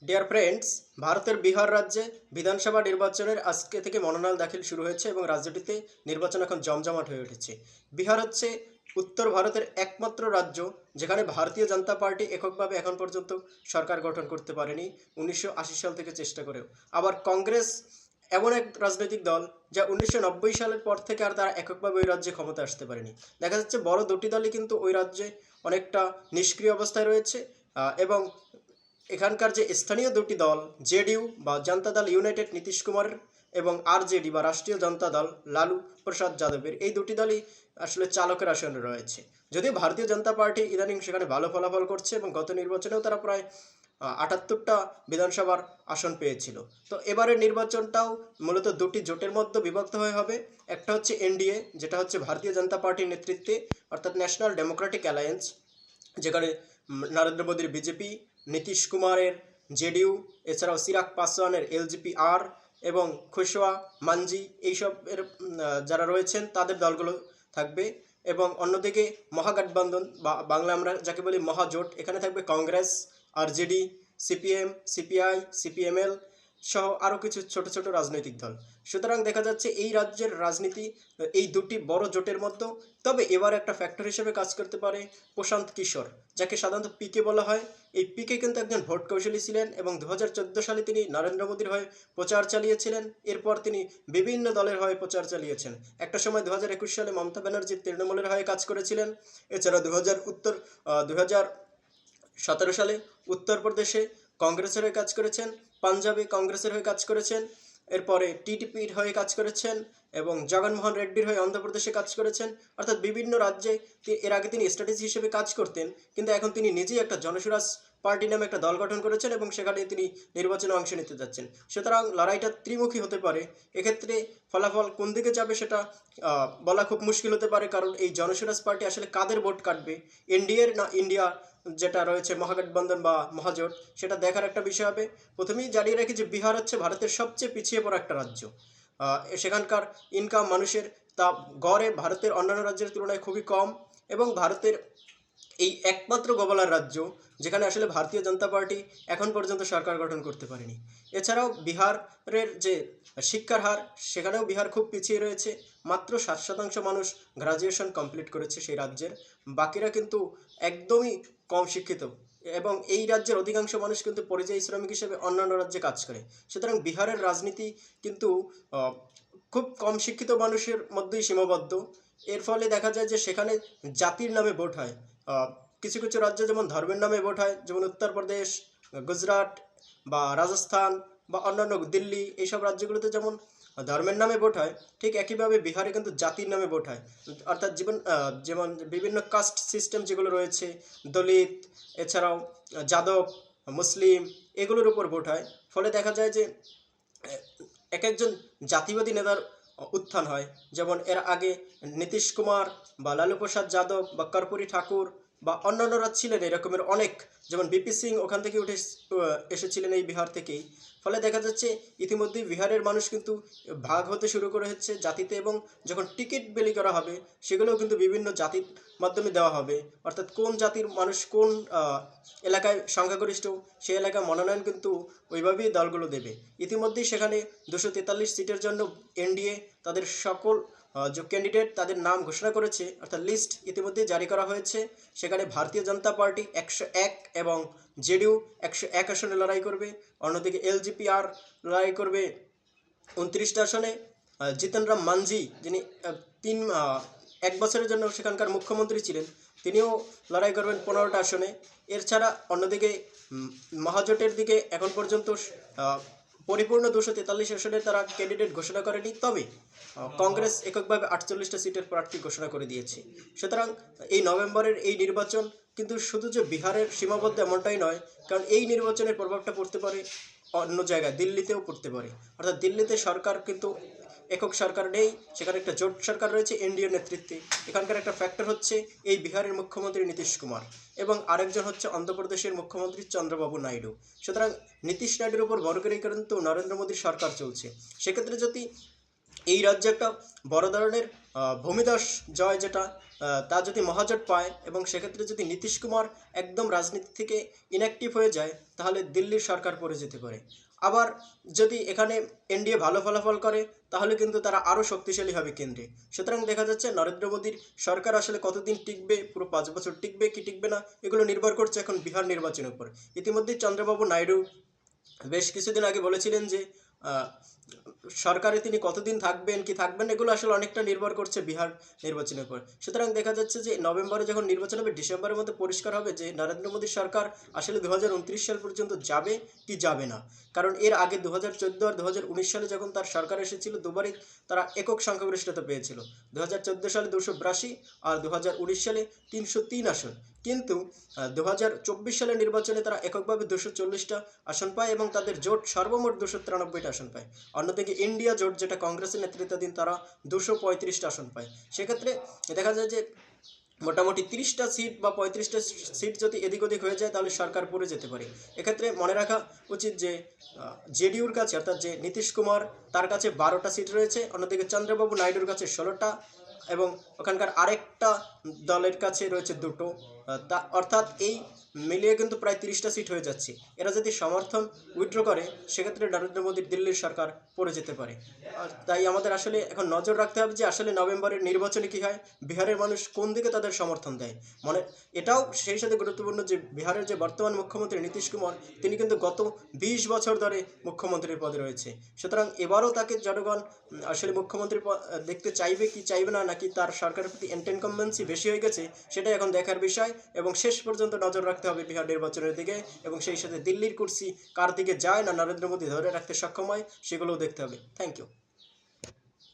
Dear friends, ভারতের বিহার রাজ্যে বিধানসভা নির্বাচনের আজকে থেকে মনোনয়ন দাখিল শুরু হয়েছে এবং রাজ্যটিতে নির্বাচন এখন জমজমাট হয়ে উঠেছে। বিহার হচ্ছে উত্তর ভারতের একমাত্র রাজ্য যেখানে ভারতীয় জনতা পার্টি এককভাবে এখন পর্যন্ত সরকার গঠন করতে পারেনি, 1980 সাল থেকে চেষ্টা করেও। আবার কংগ্রেস এমন এক রাজনৈতিক দল যা 1990 সালের পর থেকে আর তারা এককভাবে ওই রাজ্যে ক্ষমতা আসতে পারেনি। দেখা যাচ্ছে বড় দুটি দলই কিন্তু ওই রাজ্যে অনেকটা নিষ্ক্রিয় অবস্থায় রয়েছে। এবং এখানকার যে স্থানীয় দুটি দল, জেডিইউ বা জনতা দল ইউনাইটেড নীতিশ কুমারের এবং আরজেডি বা রাষ্ট্রীয় জনতা দল লালু প্রসাদ যাদবের, এই দুটি দলই আসলে চালকের আসনে রয়েছে। যদিও ভারতীয় জনতা পার্টি ইদানিং সেখানে ভালো ফলাফল করছে এবং গত নির্বাচনেও তারা প্রায় 78টা বিধানসভার আসন পেয়েছিল। তো এবারের নির্বাচনটাও মূলত দুটি জোটের মধ্যে বিভক্ত হয়ে হবে। একটা হচ্ছে এনডিএ, যেটা হচ্ছে ভারতীয় জনতা পার্টির নেতৃত্বে, অর্থাৎ ন্যাশনাল ডেমোক্রেটিক অ্যালায়েন্স, যেখানে নরেন্দ্র মোদীর বিজেপি, নীতিশ কুমারের জেডিইউ, এছাড়াও চিরাগ পাসওয়ানের এলজেপি আর এবং খুশওয়া মাঞ্ঝি এইসবের যারা রয়েছেন তাদের দলগুলো থাকবে। এবং অন্যদিকে মহাগঠবন্ধন বা বাংলা আমরা যাকে বলি মহাজোট, এখানে থাকবে কংগ্রেস, আরজেডি, সিপিএম, সিপিআই, সিপিএমএল সহ আরও কিছু ছোট ছোট রাজনৈতিক দল। সুতরাং দেখা যাচ্ছে এই রাজ্যের রাজনীতি এই দুটি বড় জোটের মধ্যে। তবে এবার একটা ফ্যাক্টর হিসেবে কাজ করতে পারে প্রশান্ত কিশোর, যাকে সাধারণত পিকে বলা হয়। এই পিকে কিন্তু একজন ভোট কৌশলী ছিলেন এবং 2014 সালে তিনি নরেন্দ্র মোদীর হয়ে প্রচার চালিয়েছিলেন। এরপর তিনি বিভিন্ন দলের হয়ে প্রচার চালিয়েছেন। একটা সময় 2021 সালে মমতা ব্যানার্জির তৃণমূলের হয়ে কাজ করেছিলেন। এছাড়া 2017 সালে উত্তরপ্রদেশে কংগ্রেসের হয়ে কাজ করেছেন, পাঞ্জাবে কংগ্রেসের হয়ে কাজ করেছেন, এরপরে টিটিপির হয়ে কাজ করেছেন এবং জগনমোহন রেড্ডির হয়ে অন্ধ্রপ্রদেশে কাজ করেছেন। অর্থাৎ বিভিন্ন রাজ্যে এর আগে তিনি স্ট্র্যাটেজি হিসেবে কাজ করতেন, কিন্তু এখন তিনি নিজেই একটা জনসুরাজ পার্টি নামে একটা দল গঠন করেছেন এবং সেখানে তিনি নির্বাচনে অংশ নিতে যাচ্ছেন। সুতরাং লড়াইটা ত্রিমুখী হতে পারে। এক্ষেত্রে ফলাফল কোন দিকে যাবে সেটা বলা খুব মুশকিল হতে পারে, কারণ এই জনসুরাজ পার্টি আসলে কাদের ভোট কাটবে, এনডিএর না ইন্ডিয়া যেটা রয়েছে মহাগঠবন্ধন বা মহাজোট, সেটা দেখার একটা বিষয় হবে। প্রথমেই জানিয়ে রাখি যে বিহার হচ্ছে ভারতের সবচেয়ে পিছিয়ে পড়া একটা রাজ্য। সেখানকার ইনকাম মানুষের তা গড়ে ভারতের অন্যান্য রাজ্যের তুলনায় খুবই কম এবং ভারতের এই একমাত্র গভর্নর রাজ্য যেখানে আসলে ভারতীয় জনতা পার্টি এখন পর্যন্ত সরকার গঠন করতে পারেনি। এছাড়াও বিহারের যে শিক্ষার হার, সেখানেও বিহার খুব পিছিয়ে রয়েছে। মাত্র 7% মানুষ গ্রাজুয়েশন কমপ্লিট করেছে সেই রাজ্যের, বাকিরা কিন্তু একদমই কম শিক্ষিত। এবং এই রাজ্যের অধিকাংশ মানুষ কিন্তু পরিযায়ী শ্রমিক হিসেবে অন্যান্য রাজ্যে কাজ করে। সুতরাং বিহারের রাজনীতি কিন্তু খুব কম শিক্ষিত মানুষের মধ্যেই সীমাবদ্ধ। এর ফলে দেখা যায় যে সেখানে জাতির নামে ভোট হয়। কিছু কিছু রাজ্যে যেমন ধর্মের নামে ভোট হয়, যেমন উত্তরপ্রদেশ, গুজরাট বা রাজস্থান বা অন্যান্য দিল্লি, এইসব রাজ্যগুলোতে যেমন ধর্মের নামে ভোট হয়, ঠিক একইভাবে বিহারে কিন্তু জাতির নামে ভোট হয়। অর্থাৎ যেমন বিভিন্ন কাস্ট সিস্টেম যেগুলো রয়েছে, দলিত, এছাড়াও যাদব, মুসলিম, এগুলোর উপর ভোট হয়। ফলে দেখা যায় যে এক একজন জাতিবাদী নেতার উত্থান হয়। যেমন এর আগে নীতিশ কুমার বা লালু প্রসাদ যাদব বা কর্পূরী ঠাকুর বা অন্যান্যরা ছিলেন এরকমের অনেক, যেমন বিপি সিং ওখান থেকে উঠে এসেছিলেন এই বিহার থেকেই। ফলে দেখা যাচ্ছে ইতিমধ্যেই বিহারের মানুষ কিন্তু ভাগ হতে শুরু করে হচ্ছে জাতিতে, এবং যখন টিকিট বিলি করা হবে সেগুলোও কিন্তু বিভিন্ন জাতির মাধ্যমে দেওয়া হবে। অর্থাৎ কোন জাতির মানুষ কোন এলাকায় সংখ্যাগরিষ্ঠ, সেই এলাকায় মনোনয়ন কিন্তু ওইভাবেই দলগুলো দেবে। ইতিমধ্যেই সেখানে 243 সিটের জন্য এনডিএ তাদের সকল যে ক্যান্ডিডেট তাদের নাম ঘোষণা করেছে, অর্থাৎ লিস্ট ইতিমধ্যেই জারি করা হয়েছে। সেখানে ভারতীয় জনতা পার্টি 101 এবং জেডিইউ 101 আসনে লড়াই করবে। অন্যদিকে এলজেপিআর লড়াই করবে 29টা আসনে। জিতন রাম মাঞ্ঝি, যিনি এক বছরের জন্য সেখানকার মুখ্যমন্ত্রী ছিলেন, তিনিও লড়াই করবেন 15টা আসনে। এছাড়া অন্যদিকে মহাজোটের দিকে এখন পর্যন্ত পরিপূর্ণ 243 আসনে তারা ক্যান্ডিডেট ঘোষণা করেনি, তবে কংগ্রেস এককভাবে 48টা সিটের প্রার্থী ঘোষণা করে দিয়েছে। সুতরাং এই নভেম্বরের এই নির্বাচন কিন্তু শুধু যে বিহারের সীমাবদ্ধ এমনটাই নয়, কারণ এই নির্বাচনের প্রভাবটা পড়তে পারে অন্য জায়গায়, দিল্লিতেও পড়তে পারে। অর্থাৎ দিল্লিতে সরকার কিন্তু একক সরকার নেই, সেখানে একটা জোট সরকার রয়েছে এনডিএ নেতৃত্বে। এখানকার একটা ফ্যাক্টর হচ্ছে এই বিহারের মুখ্যমন্ত্রী নীতিশ কুমার এবং আরেকজন হচ্ছে অন্ধ্রপ্রদেশের মুখ্যমন্ত্রী চন্দ্রবাবু নাইডু। সুতরাং নীতিশ নাইডুর উপর ভর করেই কিন্তু নরেন্দ্র মোদীর সরকার চলছে। সেক্ষেত্রে যদি এই রাজ্যে একটা বড় ধরনের ভূমিধস জয়, যেটা তা যদি মহাজোট পায় এবং সেক্ষেত্রে যদি নীতিশ কুমার একদম রাজনীতি থেকে ইনঅ্যাক্টিভ হয়ে যায়, তাহলে দিল্লির সরকার পড়ে যেতে পারে। আবার যদি এখানে এনডিএ ভালো ফলাফল করে, তাহলে কিন্তু তারা আরও শক্তিশালী হবে কেন্দ্রে। সুতরাং দেখা যাচ্ছে নরেন্দ্র মোদীর সরকার আসলে কতদিন টিকবে, পুরো 5 বছর টিকবে কি টিকবে না, এগুলো নির্ভর করছে এখন বিহার নির্বাচনের উপর। ইতিমধ্যেই চন্দ্রবাবু নাইডু বেশ কিছুদিন আগে বলেছিলেন যে আহ, সরকারে তিনি কতদিন থাকবেন কি থাকবেন, এগুলো আসলে অনেকটা নির্ভর করছে বিহার নির্বাচনের উপর। সুতরাং দেখা যাচ্ছে যে নভেম্বরে যখন নির্বাচন হবে, ডিসেম্বরের মধ্যে পরিষ্কার হবে যে নরেন্দ্র মোদীর সরকার আসলে 2029 সাল পর্যন্ত যাবে কি যাবে না। কারণ এর আগে 2014 আর 2019 সালে যখন তার সরকার এসেছিল, দুবারই তারা একক সংখ্যাগরিষ্ঠতা পেয়েছিল। 2014 সালে 282 আর 2019 সালে 303 আসন। কিন্তু 2024 সালের নির্বাচনে তারা এককভাবে 240টা আসন পায় এবং তাদের জোট সর্বমোট 293টা আসন পায়। অন্যদিকে ইন্ডিয়া জোট, যেটা কংগ্রেসের নেতৃত্বাধীন, তারা 235টা আসন পায়। সেক্ষেত্রে দেখা যায় যে মোটামুটি 30টা সিট বা 35টা সিট যদি এদিক ওদিক হয়ে যায়, তাহলে সরকার পড়ে যেতে পারে। এক্ষেত্রে মনে রাখা উচিত যে জেডিইউর কাছে, অর্থাৎ যে নীতিশ কুমার, তার কাছে 12টা সিট রয়েছে, অন্যদিকে চন্দ্রবাবু নাইডুর কাছে 16টা, এবং ওখানকার আরেকটা দলের কাছে রয়েছে 2টো। তা অর্থাৎ এই মিলিয়ে কিন্তু প্রায় 30টা সিট হয়ে যাচ্ছে। এরা যদি সমর্থন উইথড্র করে, সেক্ষেত্রে নরেন্দ্র মোদীর দিল্লির সরকার পড়ে যেতে পারে। আর তাই আমাদের আসলে এখন নজর রাখতে হবে যে আসলে নভেম্বরের নির্বাচনে কী হয়, বিহারের মানুষ কোন দিকে তাদের সমর্থন দেয়। মানে এটাও সেই সাথে গুরুত্বপূর্ণ যে বিহারের যে বর্তমান মুখ্যমন্ত্রী নীতিশ কুমার, তিনি কিন্তু গত 20 বছর ধরে মুখ্যমন্ত্রীর পদে রয়েছে। সুতরাং এবারও তাকে জনগণ আসলে মুখ্যমন্ত্রী দেখতে চাইবে কি চাইবে না, নাকি তার সরকারের প্রতি এনটেনকম্বেন্সি বেশি হয়ে গেছে, সেটাই এখন দেখার বিষয়। এবং শেষ পর্যন্ত নজর রাখতে হবে বিহার নির্বাচনের দিকে, এবং সেই সাথে দিল্লির কুর্সি কার দিকে যায় না নরেন্দ্র মোদী ধরে রাখতে সক্ষম হয়, সেগুলোও দেখতে হবে। Thank you.